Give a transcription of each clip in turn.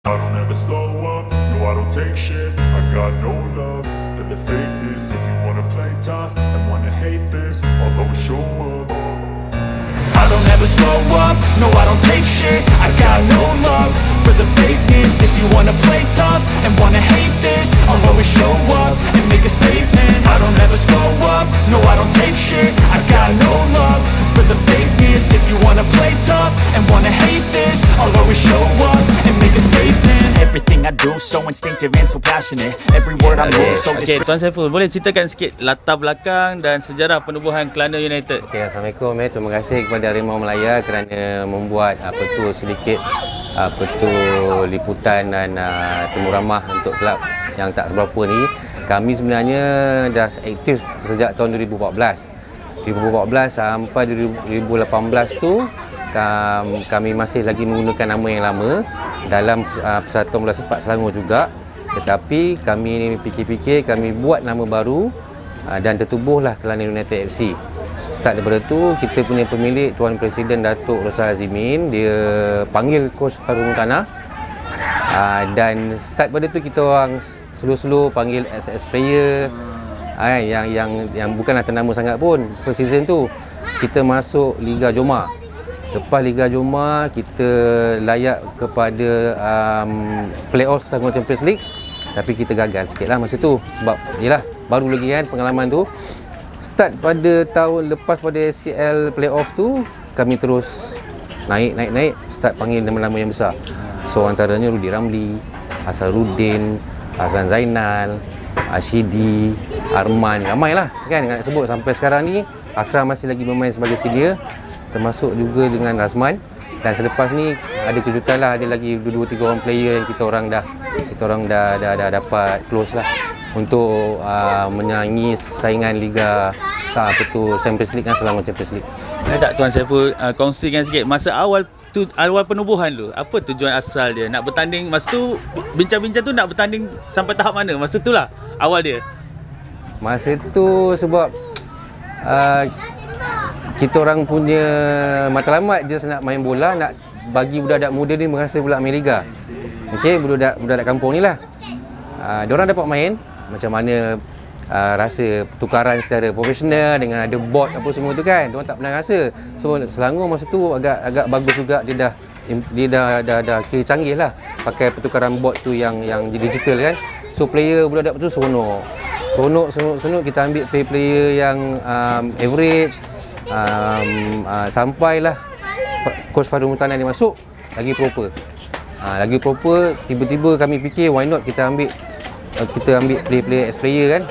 I don't ever slow up, no I don't take shit. I got no love for the fakeness. If you wanna play tough and wanna hate this, I'll always show up. I don't ever slow up, no I don't take shit. I got no love for the fakeness. If you wanna play tough and wanna hate this, I'll always show up and make a statement. I don't ever slow up, no I don't take shit. I got no love for the fakeness. If you wanna play tough and wanna hate this, I'll always show up and make a statement. Everything I do so instinctive and so passionate. Every word I move so Okay, Tuan Saiful, boleh ceritakan sikit latar belakang dan sejarah penubuhan Kelana United? Okay, Assalamualaikum. Terima kasih kepada Harimau Melaya kerana membuat sedikit liputan dan temu ramah untuk kelab yang tak seberapa ni. Kami sebenarnya dah aktif sejak tahun 2014 sampai 2018 tu kami masih lagi menggunakan nama yang lama dalam Persatuan Bola Sepak Selangor juga. Tetapi kami fikir-fikir, kami buat nama baru dan tertubuhlah Kelana United FC. Start daripada tu, kita punya pemilik Tuan Presiden Datuk Rosal Azimin, dia panggil Coach Farul Mutanah, dan start pada tu kita orang slow-slow panggil SS player yang bukanlah ternama sangat pun. First season tu kita masuk Liga Joma. Lepas Liga Joma, kita layak kepada playoff Selangor Champions League, tapi kita gagal sikit lah masa tu. Sebab yelah, baru lagi kan pengalaman tu. Start pada tahun lepas pada ACL playoff tu, kami terus naik. Start panggil nama-nama yang besar. So antaranya Rudi Ramli, Asarudin, Azlan Zainal, Ashidi, Arman, ramai lah kan nak sebut. Sampai sekarang ni Asra masih lagi bermain sebagai senior, termasuk juga dengan Razman. Dan selepas ni ada kejutan lah, ada lagi 2-3 orang player yang kita orang dah dapat close lah untuk menyanyi saingan Liga Champions League dan Selangor Champions League. Boleh tak Tuan Saiful kongsikan sikit masa awal penubuhan tu, apa tujuan asal dia nak bertanding masa tu, bincang-bincang tu nak bertanding sampai tahap mana? Masa tu lah awal dia. Masa tu sebab kita orang punya matlamat je nak main bola, nak bagi budak-budak muda ni merasa pula main Liga. Okey, budak-budak kampung ni lah. Diorang dapat main macam mana, rasa pertukaran secara profesional dengan ada bot apa semua tu kan. Diorang tak pernah rasa. So Selangor masa tu agak bagus juga, dia dah kira canggih lah pakai pertukaran bot tu yang digital kan. So player budak-budak tu seronok, kita ambil player yang average, sampailah Coach Farul Mutanah ni masuk lagi proper. Tiba-tiba kami fikir why not kita ambil player ex player kan.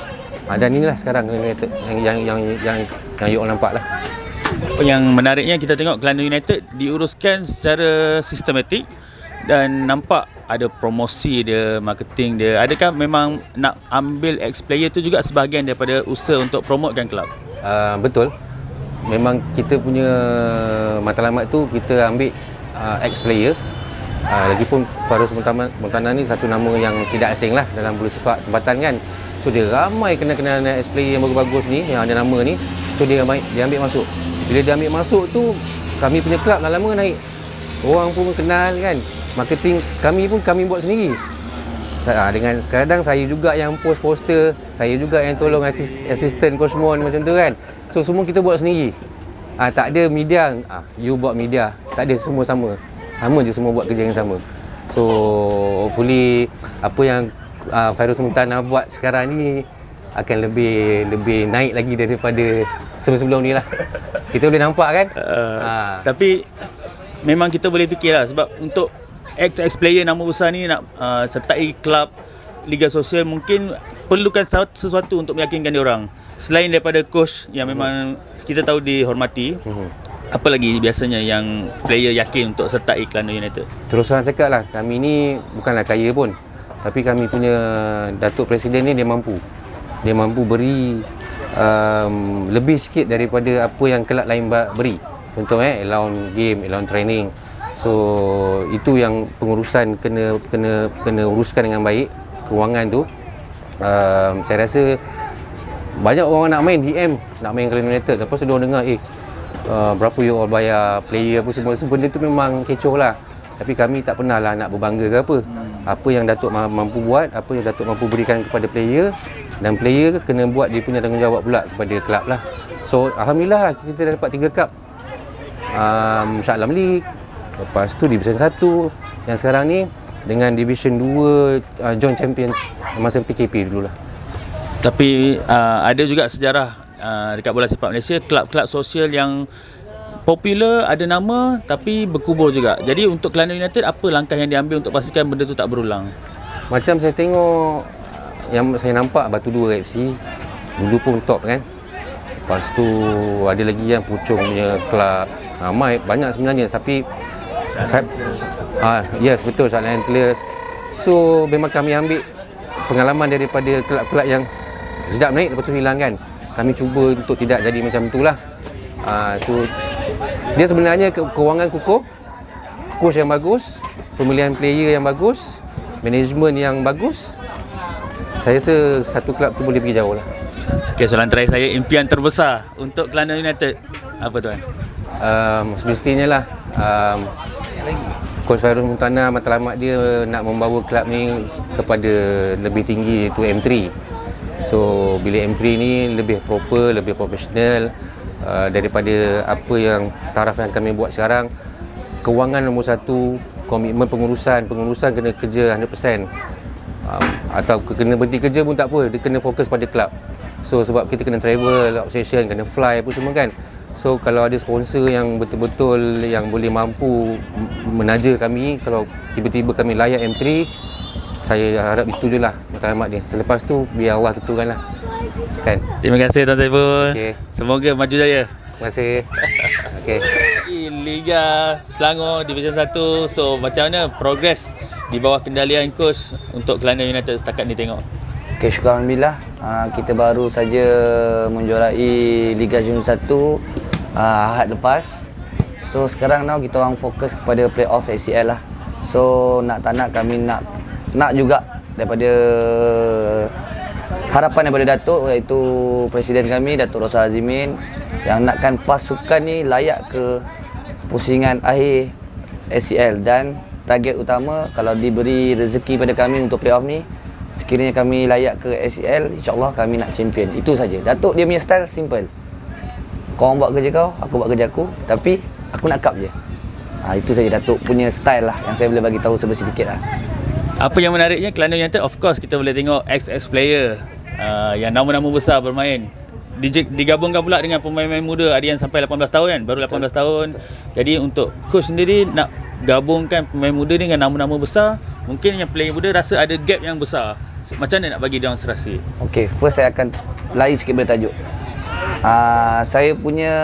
Dan inilah sekarang yang you all nampak lah. Yang menariknya kita tengok Kelana United diuruskan secara sistematik dan nampak ada promosi dia, marketing dia. Adakah memang nak ambil ex player tu juga sebahagian daripada usaha untuk promotekan kelab? Betul. Memang kita punya matlamat tu kita ambil ex player. Lagipun Farul Mutanah ni satu nama yang tidak asing lah dalam bola sepak tempatan kan. So dia ramai kenal-kenal ex player yang bagus-bagus ni, yang ada nama ni. So dia ambil masuk. Bila dia ambil masuk tu, kami punya kelab lama-lama naik. Orang pun kenal kan. Marketing kami buat sendiri. Dengan kadang saya juga yang post poster, saya juga yang tolong assistant Coach Mon macam tu kan. So semua kita buat sendiri. Tak ada media, you buat media. Tak ada, semua sama je, semua buat kerja yang sama. So hopefully apa yang Farul Mutanah buat sekarang ni akan lebih naik lagi daripada sebelum ni lah. Kita boleh nampak kan. Tapi memang kita boleh fikir lah, sebab untuk ex player nama besar ni nak sertai kelab Liga Sosial, mungkin perlukan sesuatu untuk meyakinkan dia orang. Selain daripada coach yang memang kita tahu dihormati, apa lagi biasanya yang player yakin untuk sertai Kelana United? Terus terang cakap lah, kami ni bukanlah kaya pun, tapi kami punya Datuk Presiden ni dia mampu beri lebih sikit daripada apa yang kelab lain beri. Contoh allowance game, allowance training. So itu yang pengurusan kena uruskan dengan baik. Kewangan tu saya rasa banyak orang nak main DM, nak main Kelana United. Lepas tu dia orang dengar berapa you all bayar player apa semua. So benda tu memang kecoh lah. Tapi kami tak pernah lah nak berbangga ke apa. apa yang Datuk mampu buat, apa yang Datuk mampu berikan kepada player, dan player kena buat dia punya tanggungjawab pula kepada kelab lah. So alhamdulillah kita dah dapat 3 cup. Shah Alam League, lepas tu Division 1, yang sekarang ni dengan Division 2 joint champion masa PKP dululah. Tapi ada juga sejarah dekat bola sepak Malaysia, kelab-kelab sosial yang popular ada nama tapi berkubur juga. Jadi untuk Kelana United, apa langkah yang diambil untuk pastikan benda tu tak berulang? Macam saya tengok, yang saya nampak Batu Dua FC dulu pun top kan. Lepas tu ada lagi yang Puchong punya kelab, ramai banyak sebenarnya, tapi yes betul, Shah Alam Antlers. So memang kami ambil pengalaman daripada kelab-kelab yang sedap naik lepas tu hilang kan. Kami cuba untuk tidak jadi macam itulah. So dia sebenarnya kewangan kukuh, coach yang bagus, pemilihan player yang bagus, management yang bagus. Saya rasa satu kelab tu boleh pergi jauh lah. Okay, soalan terakhir saya, impian terbesar untuk Kelana United apa tuan? Semestinya lah Coach Fairuz Muntana matlamat dia nak membawa kelab ni kepada lebih tinggi, iaitu M3. So bila M3 ni lebih proper, lebih profesional daripada apa yang taraf yang kami buat sekarang. Kewangan nombor 1, komitmen pengurusan kena kerja 100%. Atau kena berhenti kerja pun tak apa, dia kena fokus pada kelab. So sebab kita kena travel, obsession, kena fly apa semua kan. So kalau ada sponsor yang betul-betul yang boleh mampu menaja kami, kalau tiba-tiba kami layak M3, saya harap itu je lah matlamat dia. Selepas tu biar Allah tentukan lah kan. Terima kasih Tuan Saiful. Okay. Semoga maju jaya. Terima kasih. Okay. Liga Selangor Division 1. So macam mana progres di bawah kendalian coach untuk Kelana United setakat ni tengok? Okay, syukur Alhamdulillah. Kita baru saja menjuarai Liga Jun 1 Ahad lepas. So sekarang now kita orang fokus kepada playoff ACL lah. So nak tak nak kami nak juga daripada harapan daripada Datuk, iaitu Presiden kami Datuk Rosal Azimin, yang nakkan pasukan ni layak ke pusingan akhir ACL. Dan target utama kalau diberi rezeki pada kami untuk playoff ni, sekiranya kami layak ke ACL, insyaAllah kami nak champion. Itu saja. Datuk dia punya style simple. Kau orang buat kerja kau, aku buat kerja aku, tapi aku nak cup je. Itu saja Datuk punya style lah yang saya boleh bagi tahu sedikit lah. Apa yang menariknya Kelana United, of course kita boleh tengok ex player yang nama-nama besar bermain. Digabungkan pula dengan pemain-pemain muda, ada yang sampai 18 tahun kan, baru 18 tahun. Jadi untuk coach sendiri nak gabungkan pemain muda dengan nama-nama besar, mungkin yang player muda rasa ada gap yang besar. Macam mana nak bagi dia orang serasi? Okay, first saya akan lari sikit pada tajuk. Saya punya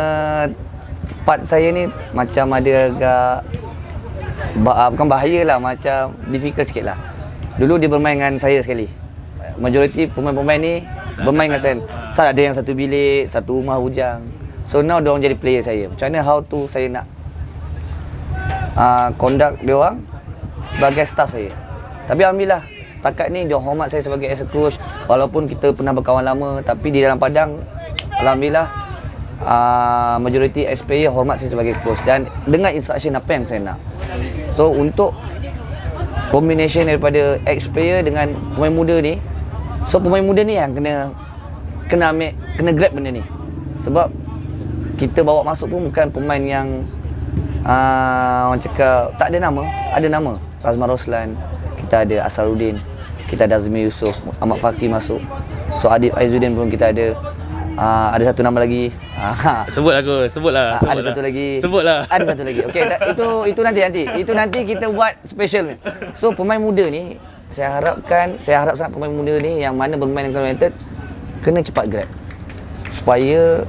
part saya ni macam ada agak bukan bahaya lah, macam difficult sikit lah. Dulu dia bermain dengan saya sekali. Majoriti pemain-pemain ni bermain dengan saya. Saya ada yang satu bilik, satu rumah bujang. So now dia orang jadi player saya. Macam mana how to saya nak conduct dia orang sebagai staff saya. Tapi alhamdulillah setakat ni dia hormat saya sebagai as a coach. Walaupun kita pernah berkawan lama, tapi di dalam padang alhamdulillah majoriti ex player hormat saya sebagai coach dan dengar instruction apa yang saya nak. So untuk combination daripada ex player dengan pemain muda ni, so pemain muda ni yang kena ambil, kena grab benda ni. Sebab kita bawa masuk pun bukan pemain yang orang cakap tak ada nama. Ada nama Razman Roslan, kita ada Asaruddin, kita ada Azmi Yusof, Ahmad Fakri masuk. So Adib Aizuddin pun kita ada. Ada satu nama lagi. Sebutlah. Ada satu lagi. Ada satu lagi. Okey, itu nanti. Itu nanti kita buat special. So pemain muda ni saya harap sangat pemain muda ni yang mana bermain dengan United kena cepat grab. Supaya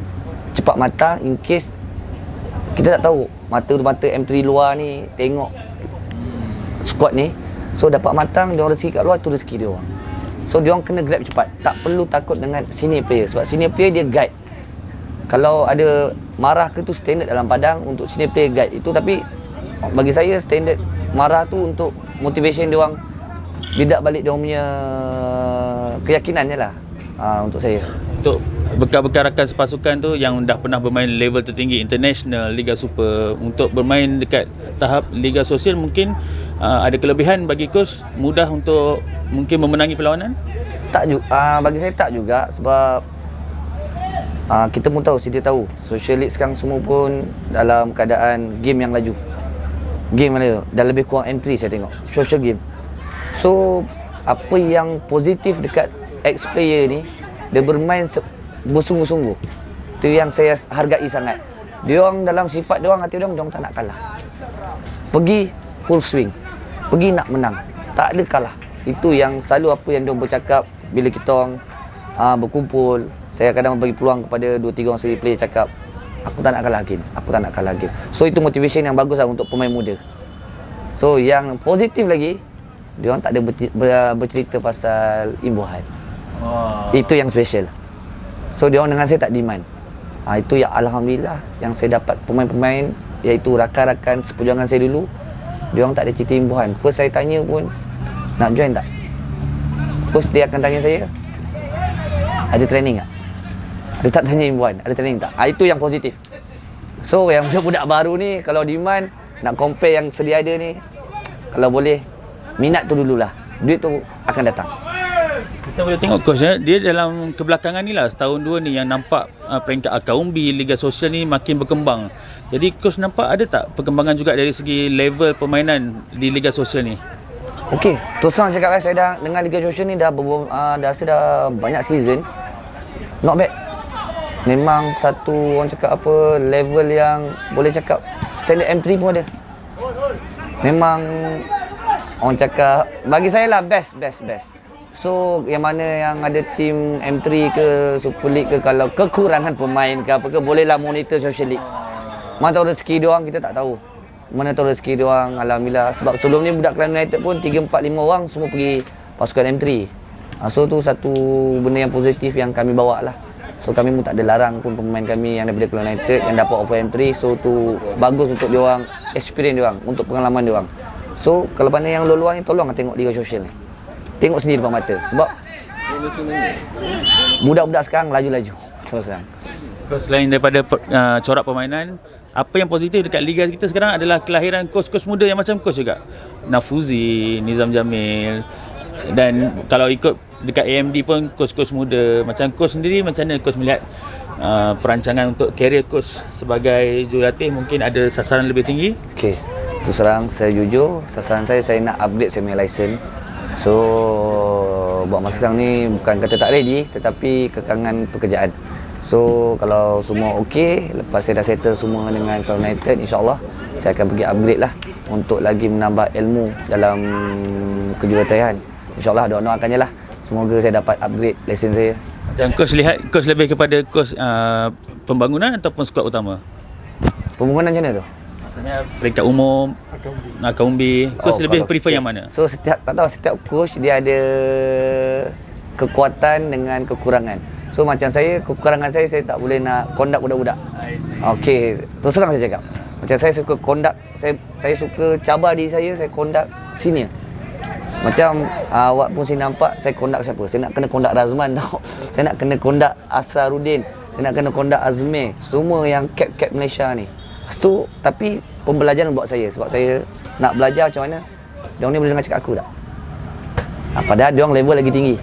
cepat matang in case kita tak tahu mata M3 luar ni tengok squad ni. So dapat matang, dia orang rezeki kat luar, tu rezeki dia orang. So dia orang kena grab cepat. Tak perlu takut dengan senior player sebab senior player dia guide. Kalau ada marah ke tu standard dalam padang untuk senior player guide itu, tapi bagi saya standard marah tu untuk motivation dia orang bidak balik dia orang punya keyakinan je lah. Untuk saya. Untuk bekal-bekal rakan sepasukan tu yang dah pernah bermain level tertinggi international, Liga Super, untuk bermain dekat tahap Liga Sosial mungkin ada kelebihan bagi coach mudah untuk mungkin memenangi perlawanan? Tak juga, bagi saya tak juga sebab kita pun tahu, Siti tahu Social League sekarang semua pun dalam keadaan game yang laju. Game mana dah lebih kurang entry saya tengok. Social game. So apa yang positif dekat ex-player ni, dia bermain bersungguh-sungguh. Itu yang saya hargai sangat. Dia orang dalam sifat dia orang, hati dia orang tak nak kalah. Pergi full swing. Pergi nak menang. Tak ada kalah. Itu yang selalu apa yang dia orang bercakap bila kita orang berkumpul. Saya kadang bagi peluang kepada 2-3 orang seri player cakap, aku tak nak kalah game. Aku tak nak kalah game. So itu motivation yang bagus lah untuk pemain muda. So yang positif lagi, dia orang tak ada bercerita pasal imbuhan. Itu yang special. So dia orang dengan saya tak demand. Itu yang alhamdulillah yang saya dapat pemain-pemain, iaitu rakan-rakan seperjuangan saya dulu. Dia orang tak ada cerita imbuhan. First saya tanya pun, nak join tak? First dia akan tanya saya, ada training tak? Dia tak tanya imbuhan, ada training tak? Itu yang positif. So yang budak-budak baru ni, kalau demand, nak compare yang sedia ada ni, kalau boleh, minat tu dululah. Duit tu akan datang. Kita boleh tengok coach dia dalam kebelakangan ni lah, setahun dua ni yang nampak peringkat akaumbi Liga Sosial ni makin berkembang. Jadi coach nampak ada tak perkembangan juga dari segi level permainan di Liga Sosial ni? Okey, terus terang cakap saya dah dengan Liga Sosial ni dah dah banyak season. Not bad. Memang satu orang cakap apa, level yang boleh cakap standard M3 pun ada. Memang orang cakap bagi saya lah best. So yang mana yang ada tim M3 ke Super League ke, kalau kekurangan pemain ke apa ke, bolehlah monitor Social League. Mana tahu rezeki dia orang, kita tak tahu. Mana tahu rezeki dia orang, alhamdulillah. Sebab sebelum ni budak Kelantan United pun 3, 4, 5 orang semua pergi pasukan M3. So tu satu benda yang positif yang kami bawa lah. So kami pun tak ada larang pun pemain kami yang daripada Kelantan United yang dapat offer M3. So tu bagus untuk dia orang, experience dia orang, untuk pengalaman dia orang. So kalau mana yang luar-luar ni, tolonglah tengok Liga Sosial ni. Tengok sendiri depan mata. Sebab budak-budak sekarang laju-laju. Senang. Selain daripada corak permainan, apa yang positif dekat Liga kita sekarang adalah kelahiran coach-coach muda yang macam coach juga. Nafuzi, Nizam Jamil, dan kalau ikut dekat AMD pun coach-coach muda. Macam coach sendiri, macam mana coach melihat perancangan untuk career coach sebagai jurulatih? Mungkin ada sasaran lebih tinggi? Okey, terus terang saya jujur, sasaran saya nak upgrade saya punya license. So buat masa sekarang ni bukan kata tak ready, tetapi kekangan pekerjaan. So kalau semua okey, lepas saya dah settle semua dengan Kelantan United, insya-Allah saya akan pergi upgrade lah untuk lagi menambah ilmu dalam kejurulataian. InsyaAllah doakannya lah. Semoga saya dapat upgrade lesen saya. Macam coach lihat, coach lebih kepada coach pembangunan ataupun skuad utama? Pembangunan macam mana tu? Maksudnya peringkat umum, akaumbi. Coach lebih prefer yang mana? So setiap coach dia ada kekuatan dengan kekurangan. So macam saya, kekurangan saya tak boleh nak conduct budak-budak. Okey, terus terang saya cakap. Macam saya suka conduct, saya suka cabar diri saya conduct senior. Macam awak pun saya nampak saya conduct siapa? Saya nak kena conduct Razman tau. Saya nak kena conduct Asarudin. Saya nak kena conduct Azmir. Semua yang cap Malaysia ni. So, tapi pembelajaran buat saya. Sebab saya nak belajar macam mana. Diorang ni boleh dengar cakap aku tak? Padahal diorang level lagi tinggi.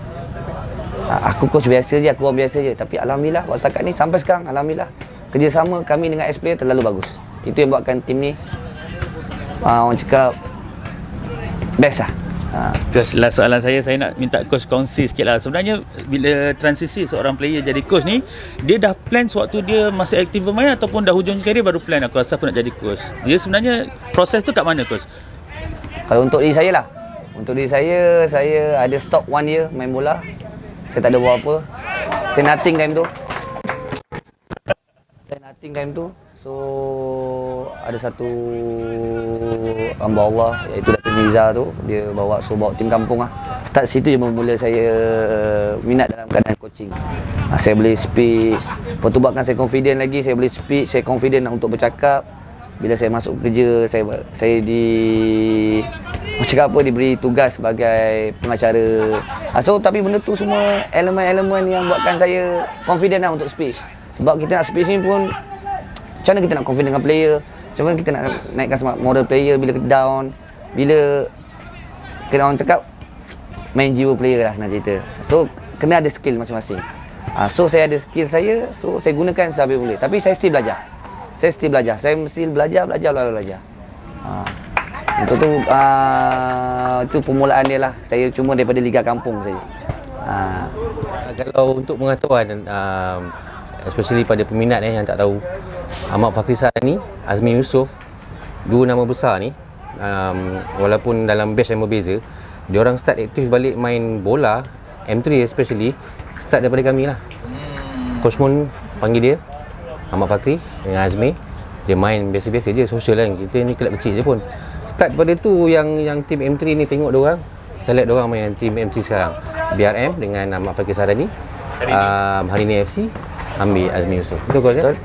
Aku coach biasa je, aku orang biasa je. Tapi alhamdulillah buat setakat ni sampai sekarang, alhamdulillah kerjasama kami dengan S-Player terlalu bagus. Itu yang buatkan tim ni orang cakap best lah. Coach, last soalan saya nak minta coach kongsi sikit lah. Sebenarnya bila transisi seorang player jadi coach ni, dia dah plan sewaktu dia masih aktif bermain ataupun dah hujung karier baru plan, aku rasa aku nak jadi coach? Dia sebenarnya proses tu kat mana coach? Kalau untuk diri saya lah, untuk diri saya ada stop 1 year main bola. Saya tak ada buat apa. Saya nothing time tu. So ada satu hamba Allah, iaitu Datuk Miza tu, dia bawa tim kampung lah. Start situ je bermula saya minat dalam keadaan coaching. Saya boleh speech, pertubatkan saya confident lagi, saya boleh speech, saya confident untuk bercakap. Bila saya masuk kerja, saya diberi tugas sebagai pengacara. So tapi benda tu semua elemen-elemen yang buatkan saya confident lah untuk speech. Sebab kita nak speech ni pun, macam mana kita nak confident dengan player, macam mana kita nak naikkan semangat moral player bila down. bila kena orang cakap main jiwa player lah senang cerita. So kena ada skill masing-masing. So saya ada skill saya, so saya gunakan sehabis boleh. Tapi saya still belajar. Saya mesti belajar. Untuk tu itu permulaan dia lah. Saya cuma daripada Liga Kampung saja. Kalau untuk pengetahuan especially pada peminat yang tak tahu, Ahmad Fakri Sarani, Azmi Yusof, dua nama besar ni, walaupun dalam batch yang berbeza, diorang start aktif balik main bola M3 especially start daripada kami lah. Coach Mun panggil dia Ahmad Fakri dengan Azmi, dia main biasa-biasa je, social kan, kita ni kelab kecil je pun. Start pada tu yang tim M3 ni tengok diorang, select diorang main tim M3 sekarang. BRM dengan Ahmad Fakri Sarani, hari ni FC ambil Azmi Yusof. Betul Coach? Betul.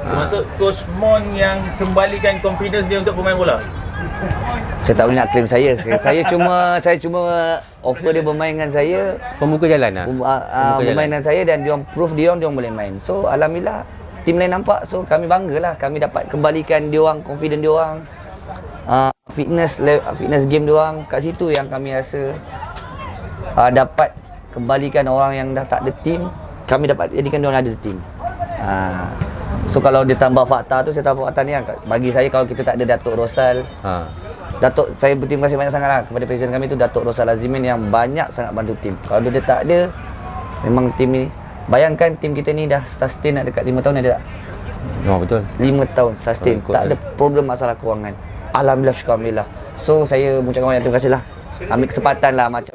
Termasuk Coach Mon yang kembalikan confidence dia untuk pemain bola. Saya tak boleh nak claim saya. Saya cuma offer dia bermain dengan saya. Pembuka jalan lah. Bermain dengan saya dan diorang proof diorang boleh main. So alhamdulillah tim lain nampak, so kami banggalah kami dapat kembalikan diorang, confident diorang, fitness game diorang. Kat situ yang kami rasa dapat kembalikan orang yang dah tak ada team, kami dapat jadikan diorang ada team. So kalau dia tambah fakta tu, saya tambah fakta ni kan, bagi saya kalau kita tak ada Datuk Rosal, Datuk, saya berterima kasih banyak sangatlah kepada presiden kami tu Datuk Rosal Azimin yang banyak sangat bantu tim. Kalau dia tak ada, memang tim ni, bayangkan tim kita ni dah sustain nak dekat 5 tahun ada tak? Betul. 5 tahun sustain, tak ada problem masalah kewangan. Alhamdulillah, syukur Alhamdulillah. So saya mengucapkan banyak terima kasih lah, ambil kesempatan lah macam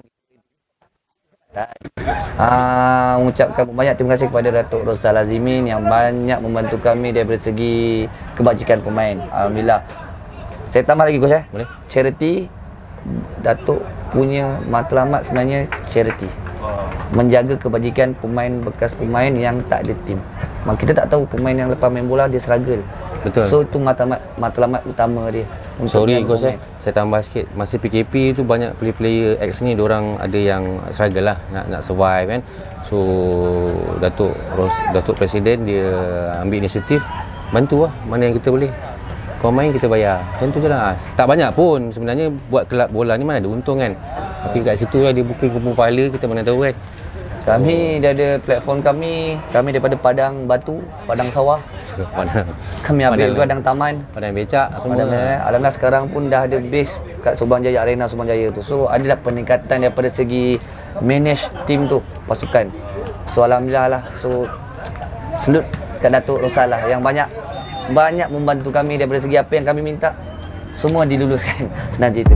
mengucapkan banyak terima kasih kepada Datuk Rosal Azimin yang banyak membantu kami daripada segi kebajikan pemain. Alhamdulillah. Saya tambah lagi Coach Boleh. Charity, Datuk punya matlamat sebenarnya charity. Menjaga kebajikan pemain, bekas pemain yang tak ada tim. Kita tak tahu pemain yang lepas main bola dia struggle. Betul. So itu matlamat utama dia. Sorry Coach, saya tambah sikit. Masa PKP tu banyak player-player ex ni diorang ada yang struggle lah nak survive kan. So Datuk Presiden dia ambil inisiatif, bantu lah mana yang kita boleh. Kau main kita bayar. Macam tu je lah. Tak banyak pun sebenarnya buat kelab bola ni, mana ada untung kan. Tapi kat situ lah dia booking kumpul pahala, kita mana tahu kan. Kami dah ada platform kami daripada Padang Batu, Padang Sawah. Kami ambil Padang Taman, Padang Becak semua. Alhamdulillah sekarang pun dah ada base kat Subang Jaya, Arena Subang Jaya tu. So adalah peningkatan daripada segi manage team tu, pasukan. So alhamdulillah lah. So salute kat Datuk Rosal lah yang banyak membantu kami daripada segi apa yang kami minta, semua diluluskan. Senang cerita.